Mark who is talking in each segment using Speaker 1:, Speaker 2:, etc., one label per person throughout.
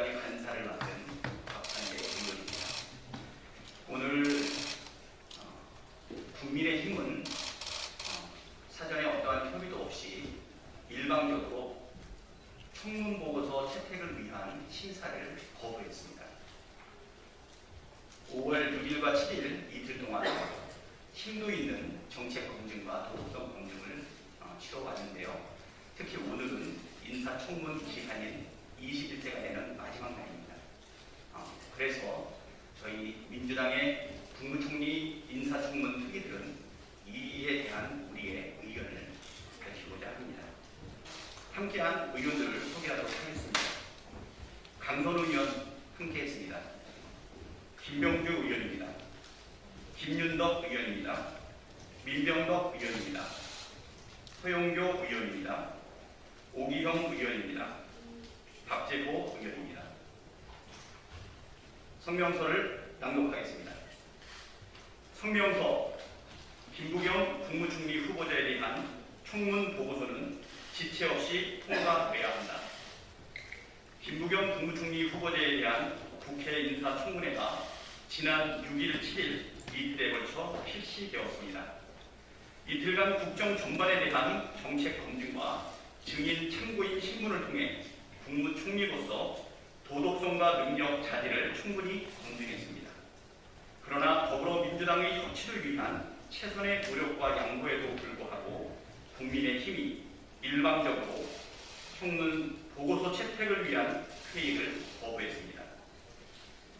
Speaker 1: 여기까지 간사를 맡은 박한대 의원입니다. 오늘 국민의힘은 사전에 어떠한 협의도 없이 일방적으로 청문보고서 채택을 위한 심사를 거부했습니다. 5월 6일과 7일 이틀 동안 심도 있는 정책 검증과 도덕성 검증을 치러왔는데요. 특히 오늘은 인사청문 기간인 21대가 되는 마지막 날입니다. 그래서 저희 민주당의 국무총리 인사청문 특위들은 이에 대한 우리의 의견을 밝히고자 합니다. 함께한 의원들을 소개하도록 하겠습니다. 강선우 의원 함께했습니다. 김병주 의원입니다. 김윤덕 의원입니다. 민병덕 의원입니다. 허용교 의원입니다. 오기형 의원입니다. 박재호 의원입니다. 성명서를 낭독하겠습니다. 성명서. 김부겸 국무총리 후보자에 대한 청문 보고서는 지체 없이 통과돼야 한다. 김부겸 국무총리 후보자에 대한 국회 인사청문회가 지난 6일, 7일 이틀에 걸쳐 실시되었습니다. 이틀간 국정 전반에 대한 정책 검증과 증인 참고인 신문을 통해 국무총리로서 도덕성과 능력, 자질을 충분히 검증했습니다. 그러나 더불어민주당의 협치를 위한 최선의 노력과 양보에도 불구하고 국민의힘이 일방적으로 청문 보고서 채택을 위한 회의를 거부했습니다.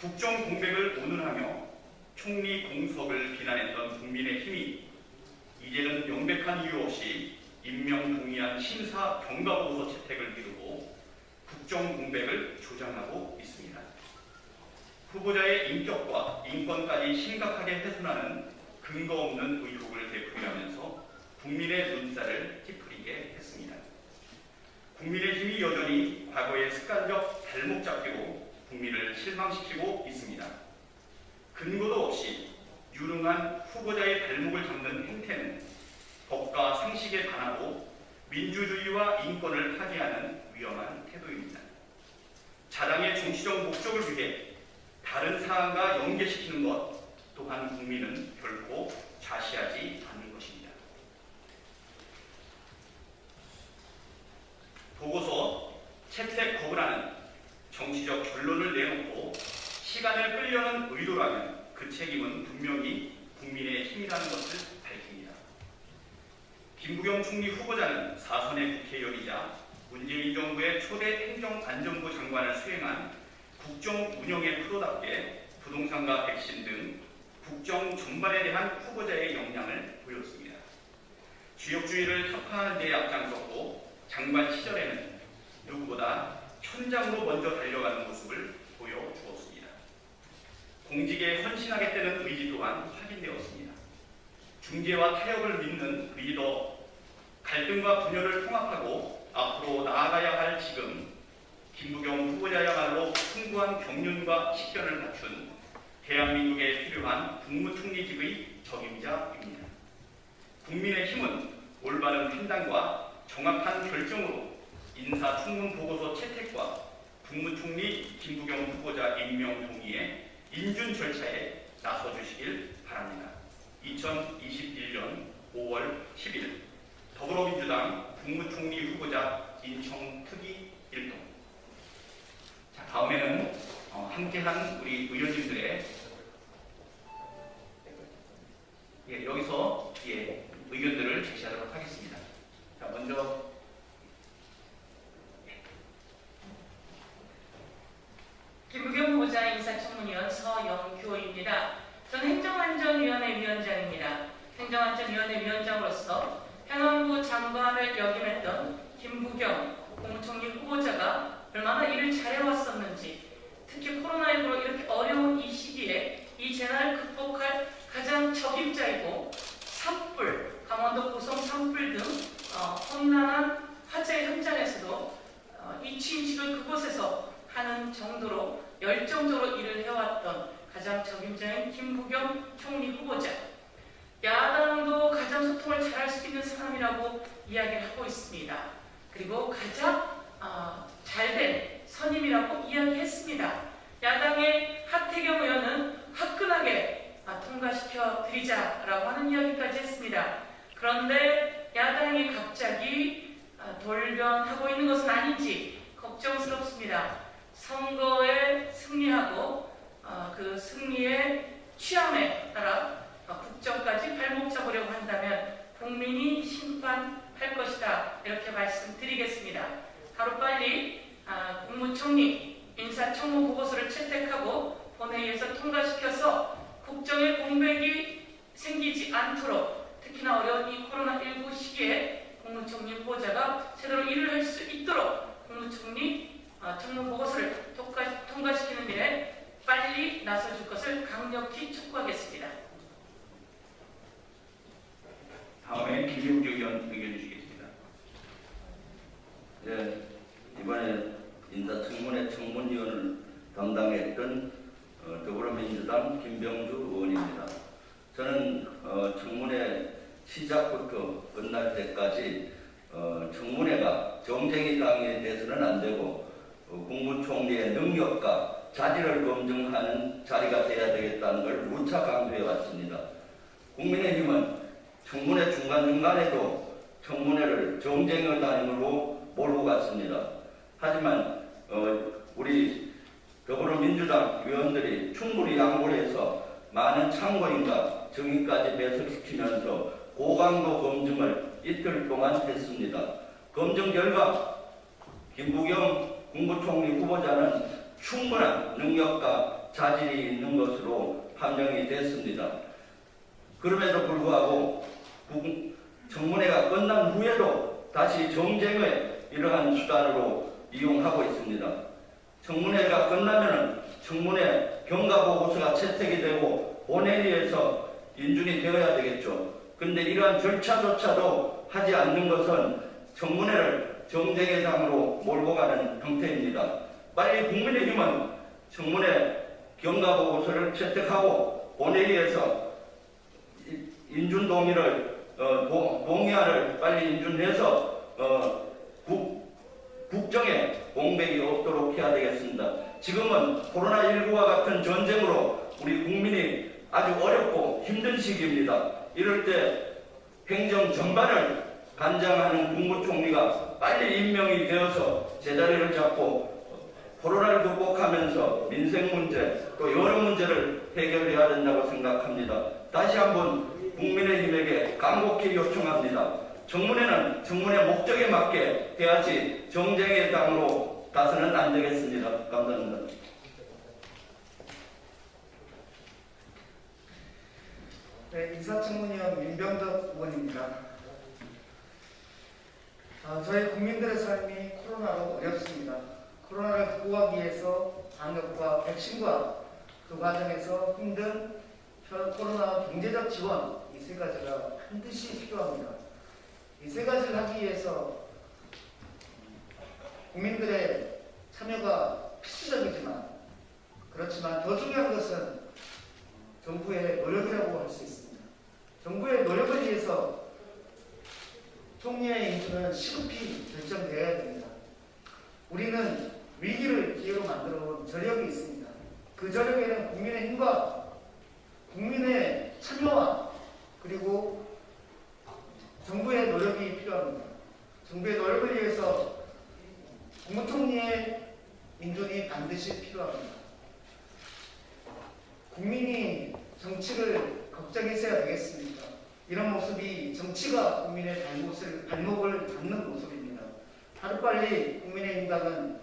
Speaker 1: 국정 공백을 운운하며 총리 공석을 비난했던 국민의힘이 이제는 명백한 이유 없이 임명 동의안 심사 경과 보고서 채택을 미루고 국정 공백을 조장하고 있습니다. 후보자의 인격과 인권까지 심각하게 훼손하는 근거 없는 의혹을 되풀이하면서 국민의 눈살을 찌푸리게 했습니다. 국민의힘이 여전히 과거의 습관적 발목 잡기로 국민을 실망시키고 있습니다. 근거도 없이 유능한 후보자의 발목을 잡는 행태는 법과 상식에 반하고 민주주의와 인권을 파괴하는 위험한 태도입니다. 자당의 정치적 목적을 위해 다른 사안과 연계시키는 것 또한 국민은 결코 좌시하지 않는 것입니다. 보고서 채택 거부라는 정치적 결론을 내놓고 시간을 끌려는 의도라면 그 책임은 분명히 국민의 힘이라는 것을 밝힙니다. 김부겸 총리 후보자는 4선의 국회의원이자 문재인 정부의 초대 행정안전부 장관을 수행한 국정 운영의 프로답게 부동산과 백신 등 국정 전반에 대한 후보자의 역량을 보였습니다. 지역주의를 타파하는 데 앞장섰고 장관 시절에는 누구보다 현장으로 먼저 달려가는 모습을 보여주었습니다. 공직에 헌신하겠다는 의지 또한 확인되었습니다. 중재와 타협을 믿는 리더, 갈등과 분열을 통합하고 앞으로 나아가야 할 지금 김부겸 후보자야말로 풍부한 경륜과 식견을 갖춘 대한민국에 필요한 국무총리직의 적임자입니다. 국민의힘은 올바른 판단과 정확한 결정으로 인사청문 보고서 채택과 국무총리 김부겸 후보자 임명 동의의 인준 절차에 나서주시길 바랍니다. 2021년 5월 10일 더불어민주당 국무총리 후보자 인청 특위 일동. 자, 다음에는 함께한 우리 의원님들의 여기서 의견들을 제시하도록 하겠습니다. 자, 먼저
Speaker 2: 김부겸 후보자 인사청문위원 서영교입니다. 저는 행정안전위원회 위원장입니다. 행정안전위원회 위원장으로서 행안부 장관을 역임했던 김부겸 국무총리 후보자가 얼마나 일을 잘해왔었는지, 특히 코로나19로 이렇게 어려운 이 시기에 이 재난을 극복할 가장 적임자이고 산불, 강원도 고성 산불 등 험난한 화재 현장에서도 이 취임식을 그곳에서 하는 정도로 열정적으로 일을 해왔던 가장 적임자인 김부겸 총리 후보자. 야당도 가장 소통을 잘할 수 있는 사람이라고 이야기를 하고 있습니다. 그리고 가장 잘된 선임이라고 이야기했습니다. 선거에 승리하고 그 승리의 취함에 따라 국정까지 발목 잡으려고 한다면 국민이 심판할 것이다. 이렇게 말씀드리겠습니다. 하루빨리 국무총리 인사청문 보고서를 채택하고 본회의에서 통과시켜서 국정의 공백이 생기지 않도록 특히나 어려운 이 코로나19 시기에 국무총리 후보자가 제대로 일을 할 수 있도록 국무총리 청문 보고서를 통과시키는 일에 빨리 나서줄 것을 강력히 촉구하겠습니다.
Speaker 1: 다음에 김용주 의원 의견 주시겠습니다.
Speaker 3: 네, 이번에 인사청문회 청문위원을 담당했던 더불어민주당 김병주 의원입니다. 저는 청문회 시작부터 끝날 때까지 청문회가 정쟁이 당해돼서는 안 되고 국무총리의 능력과 자질을 검증하는 자리가 돼야 되겠다는 걸 무차 강조해 왔습니다. 국민의힘은 청문회 중간중간에도 청문회를 정쟁의 단임으로 몰고 갔습니다. 하지만 우리 더불어민주당 의원들이 충분히 양보를 해서 많은 참고인과 증인까지 배석시키면서 고강도 검증을 이틀 동안 했습니다. 검증 결과 김부겸 국무총리 후보자는 충분한 능력과 자질이 있는 것으로 판정이 됐습니다. 그럼에도 불구하고 청문회가 끝난 후에도 다시 정쟁의 이러한 수단으로 이용하고 있습니다. 청문회가 끝나면 청문회 경과보고서가 채택이 되고 본회의에서 인준이 되어야 되겠죠. 그런데 이러한 절차조차도 하지 않는 것은 청문회를 정쟁의 장으로 몰고 가는 형태입니다. 빨리 국민의힘은 청문회 경과보고서를 채택하고 본회의에서 인준 동의를 동의안을 빨리 인준해서 국정에 공백이 없도록 해야 되겠습니다. 지금은 코로나19와 같은 전쟁으로 우리 국민이 아주 어렵고 힘든 시기입니다. 이럴 때 행정 전반을 관장하는 국무총리가 빨리 임명이 되어서 제자리를 잡고 코로나를 극복하면서 민생 문제 또 여러 문제를 해결해야 된다고 생각합니다. 다시 한번 국민의힘에게 간곡히 요청합니다. 청문회는 청문회 목적에 맞게 해야지 정쟁의 당으로 가서는 안 되겠습니다. 감사합니다.
Speaker 4: 네, 인사청문위원 민병덕 의원입니다. 저희 국민들의 삶이 코로나로 어렵습니다. 코로나를 극복하기 위해서 방역과 백신과 그 과정에서 힘든 코로나 경제적 지원 이 세 가지가 반드시 필요합니다. 이 세 가지를 하기 위해서 국민들의 참여가 필수적이지만 그렇지만 더 중요한 것은 정부의 노력이라고 할 수 있습니다. 정부의 노력을 위해서 총리의 인준은 시급히 결정되어야 됩니다. 우리는 위기를 기회로 만들어온 저력이 있습니다. 그 저력에는 국민의 힘과 국민의 참여와 그리고 정부의 노력이 필요합니다. 정부의 노력을 위해서 국무총리의 인준이 반드시 필요합니다. 국민이 정치를 걱정했어야 되겠습니까? 이런 모습이 정치가 국민의 발목을 잡는 모습입니다. 하루빨리 국민의힘당은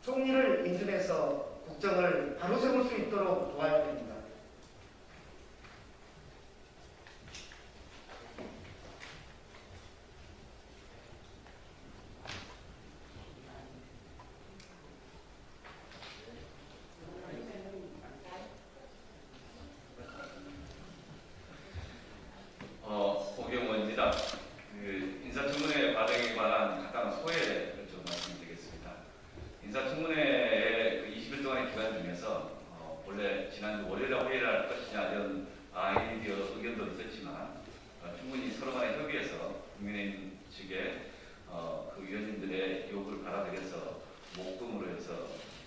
Speaker 4: 총리를 인준해서 국정을 바로 세울 수 있도록 도와야 됩니다.
Speaker 1: 고경원입니다. 인사청문회 과정에 관한 간단한 소회를 좀 말씀드리겠습니다. 인사청문회의 20일 동안의 기간 중에서 원래 지난주 월요일에 회의를 할 것이냐 이런 아이디어 의견도 있었지만 충분히 서로 간에 협의해서 국민의힘 측에 그 위원님들의 요구를 받아들여서 목금으로 해서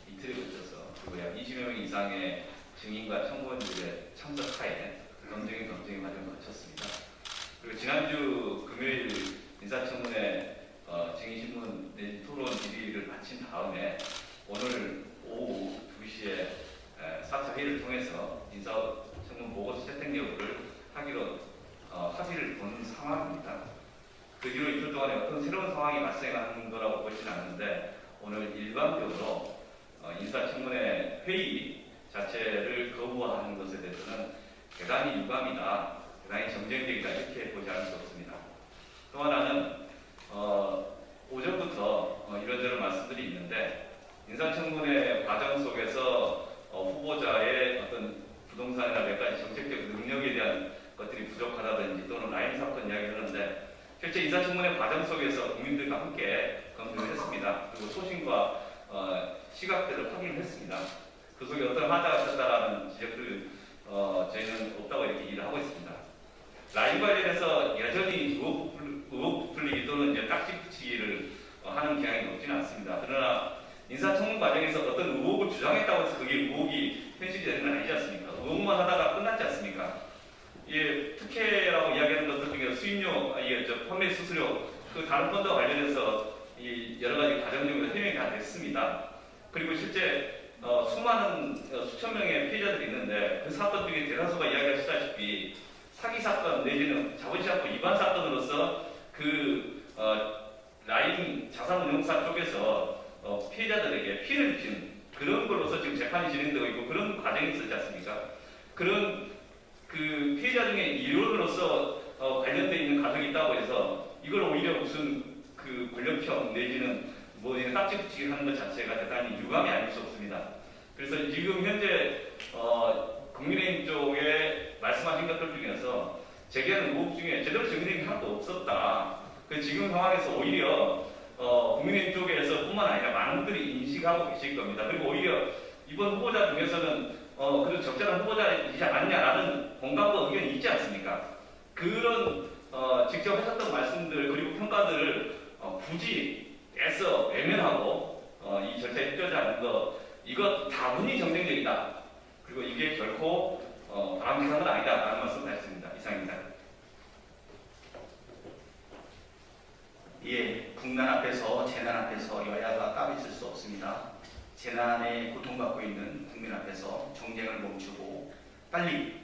Speaker 1: 이틀에 걸쳐서 그리고 약 20여 명 이상의 증인과 참고인들의 참석하에 검증의 과정을 거쳤습니다. 그리고 지난주 금요일 인사청문회 증인신문 내지 토론 질의를 마친 다음에 오늘 오후 2시에 4차 회의를 통해서 인사청문 보고서 채택 여부를 하기로 합의를 본 상황입니다. 그 뒤로 이틀 동안에 어떤 새로운 상황이 발생하는 거라고 보지는 않는데 오늘 일반적으로 인사청문회 회의 자체를 거부하는 것에 대해서는 대단히 유감이다, 대단히 정쟁적이다 이렇게 보지 않을 수 없습니다. 또 하나는 오전부터 이런저런 말씀들이 있는데 인사청문회 과정 속에서 후보자의 어떤 부동산이나 몇 가지 정책적 능력에 대한 것들이 부족하다든지 또는 라임 사건 이야기를 하는데 실제 인사청문회 과정 속에서 국민들과 함께 검증을 했습니다. 그리고 소신과 시각들을 확인을 했습니다. 그 속에 어떤 하자가 있었다라는 지적들 저희는 없다고 이렇게 일을 하고 있습니다. 라임 관련해서 여전히 의혹 부풀리기 또는 이제 딱지 붙이기를 하는 경향이 높지는 않습니다. 그러나 인사청문 과정에서 어떤 의혹을 주장했다고 해서 그게 의혹이 현실이 되는 건 아니지 않습니까? 의혹만 하다가 끝났지 않습니까? 예, 특혜라고 이야기하는 것들 중에 수임료, 판매 수수료, 그 다른 펀드와 관련해서 이 여러 가지 과정적으로 해명이 다 됐습니다. 그리고 실제 수많은 수천 명의 피해자들이 있는데 그 사건 중에 대다수가 이야기하시다시피 사기 사건 내지는 자본시장 사건 위반 사건으로서 그 라임 자산운용사 쪽에서 피해자들에게 피해를 입힌 그런 걸로서 지금 재판이 진행되고 있고 그런 과정이 있었지 않습니까? 그런 그 피해자 중에 일원으로서 관련되어 있는 가족이 있다고 해서 이걸 오히려 무슨 그 권력형 내지는 뭐 딱지 붙이기 하는 것 자체가 대단히 유감이 아닐 수 없습니다. 그래서 지금 현재 국민의힘 쪽에 말씀하신 것들 중에서 제기하는 의혹 중에 제대로 정리된 게 하나도 없었다. 그 지금 상황에서 오히려 국민의힘 쪽에서 뿐만 아니라 많은 분들이 인식하고 계실 겁니다. 그리고 오히려 이번 후보자 중에서는 그래도 적절한 후보자이지 않냐라는 공감과 의견이 있지 않습니까? 그런 직접 하셨던 말씀들 그리고 평가들을 굳이 애써 외면하고 이 절차에 협조하지 않는 것 이것 다분히 정쟁적이다. 그리고 이게 결코 바람직한 건 아니다라는 말씀을 드렸습니다. 이상입니다.
Speaker 5: 예, 국난 앞에서 재난 앞에서 여야가 까부있을 수 없습니다. 재난에 고통받고 있는 국민 앞에서 정쟁을 멈추고 빨리